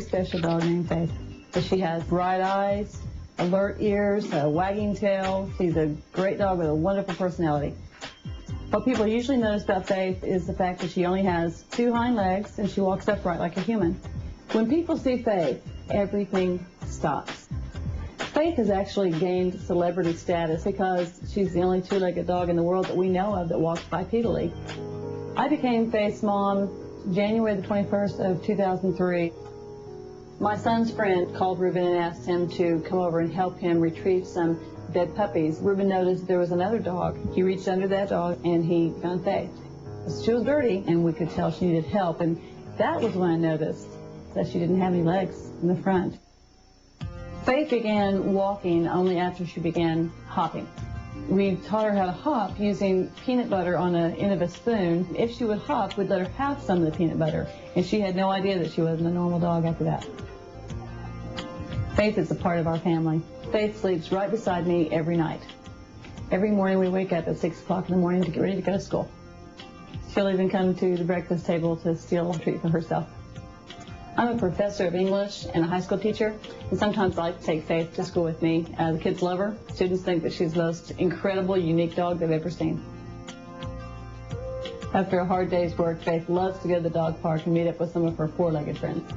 Special dog named Faith. She has bright eyes, alert ears, a wagging tail. She's a great dog with a wonderful personality. What people usually notice about Faith is the fact that she only has 2 hind legs and she walks upright like a human. When people see Faith, everything stops. Faith has actually gained celebrity status because she's the only 2-legged dog in the world that we know of that walks bipedally. I became Faith's mom January the 21st of 2003. My son's friend called Reuben and asked him to come over and help him retrieve some dead puppies. Reuben noticed there was another dog. He reached under that dog and he found Faith. She was dirty and we could tell she needed help, and that was when I noticed that she didn't have any legs in the front. Faith began walking only after she began hopping. We taught her how to hop using peanut butter on the end of a spoon. If she would hop, we'd let her have some of the peanut butter, and she had no idea that she wasn't a normal dog after that. Faith is a part of our family. Faith sleeps right beside me every night. Every morning we wake up at 6 o'clock in the morning to get ready to go to school. She'll even come to the breakfast table to steal a treat for herself. I'm a professor of English and a high school teacher, and sometimes I like to take Faith to school with me. The kids love her. Students think that she's the most incredible, unique dog they've ever seen. After a hard day's work, Faith loves to go to the dog park and meet up with some of her 4-legged friends.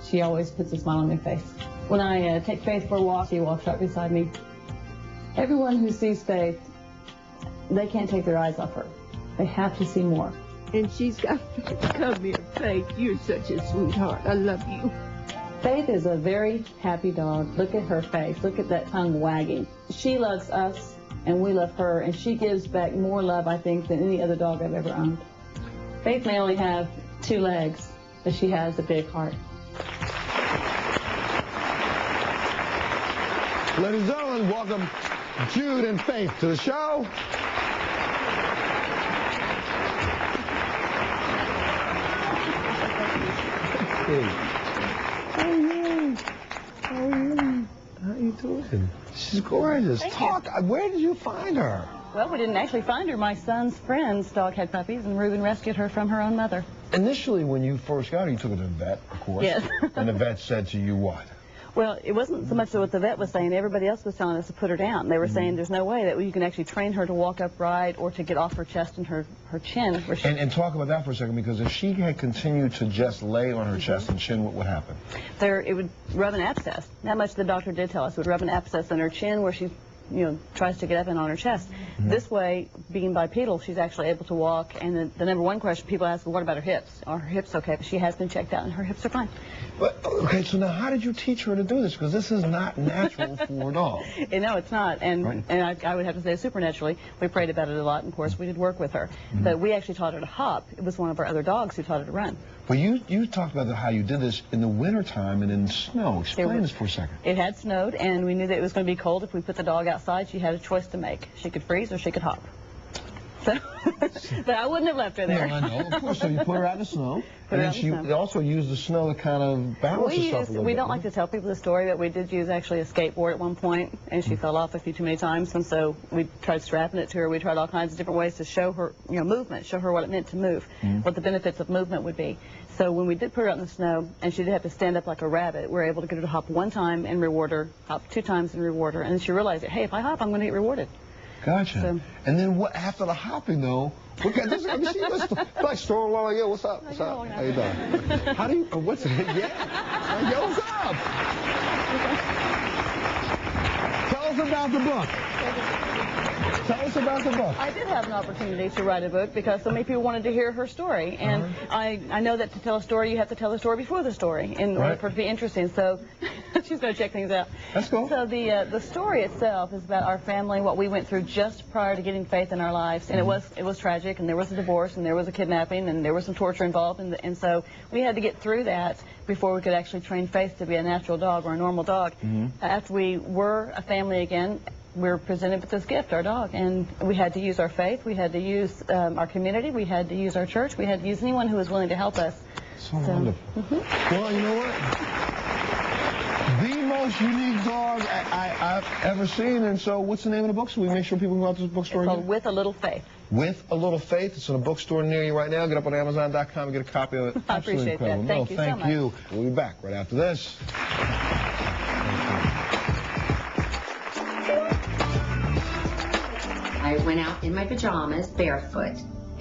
She always puts a smile on their face. When I take Faith for a walk, she walks right beside me. Everyone who sees Faith, they can't take their eyes off her. They have to see more. And she's got to come here, Faith. You're such a sweetheart. I love you. Faith is a very happy dog. Look at her face. Look at that tongue wagging. She loves us, and we love her, and she gives back more love, I think, than any other dog I've ever owned. Faith may only have 2 legs, but she has a big heart. Ladies and gentlemen, welcome Jude and Faith to the show. How are you? How are you? How are you doing? She's gorgeous. Talk. Where did you find her? Well, we didn't actually find her. My son's friend's dog had puppies, and Reuben rescued her from her own mother. Initially, when you first got her, you took her to the vet, of course. Yes. And the vet said to you what? Well, it wasn't so much what the vet was saying. Everybody else was telling us to put her down. They were saying there's no way that you can actually train her to walk upright or to get off her chest and her chin. And talk about that for a second, because if she had continued to just lay on her chest and chin, what would happen? It would rub an abscess. That much the doctor did tell us. It would rub an abscess on her chin where she tries to get up and on her chest. This way, being bipedal, she's actually able to walk. And the number one question people ask, well, what about her hips? Are her hips okay? But she has been checked out and her hips are fine. But, okay, so now how did you teach her to do this? Because this is not natural for a dog. No, it's not. And I would have to say supernaturally. We prayed about it a lot, and of course we did work with her. But we actually taught her to hop. It was one of our other dogs who taught her to run. Well, you talked about how you did this in the wintertime and in snow. Explain this for a second. It had snowed, and we knew that it was going to be cold. If we put the dog outside, she had a choice to make. She could freeze or she could hop. So, but I wouldn't have left her there. No, I know, of course. So you put her out in the snow, and then she also used the snow to kind of balance herself a little bit. We don't like to tell people the story, but we did use actually a skateboard at one point, and she fell off a few too many times, and so we tried strapping it to her. We tried all kinds of different ways to show her, movement, show her what it meant to move, what the benefits of movement would be. So when we did put her out in the snow, and she did have to stand up like a rabbit, we were able to get her to hop 1 time and reward her, hop 2 times and reward her, and then she realized that, hey, if I hop, I'm going to get rewarded. Gotcha. So, and then what after the hopping though? Look at this. Like strolling along like, yo, what's up? What's up? How you doing? How do you? What's it? Yeah. Yo, what's up? Tell us about the book. Tell us about the book. I did have an opportunity to write a book because so many people wanted to hear her story. And I know that to tell a story, you have to tell the story before the story in order for it to be interesting. So she's going to check things out. Let's go. So the story itself is about our family, what we went through just prior to getting Faith in our lives. And it was tragic, and there was a divorce, and there was a kidnapping, and there was some torture involved. And so we had to get through that before we could actually train Faith to be a natural dog or a normal dog. After we were a family again, we were presented with this gift, our dog, and we had to use our faith, we had to use our community, we had to use our church, we had to use anyone who was willing to help us. So wonderful. Well, you know what? The most unique dog I've ever seen. And so what's the name of the book so we make sure people can go out to the bookstore? It's called With a Little Faith. With a Little Faith. It's in a bookstore near you right now. Get up on Amazon.com and get a copy of it. I appreciate that. Thank you so much. Thank you. We'll be back right after this. I went out in my pajamas, barefoot,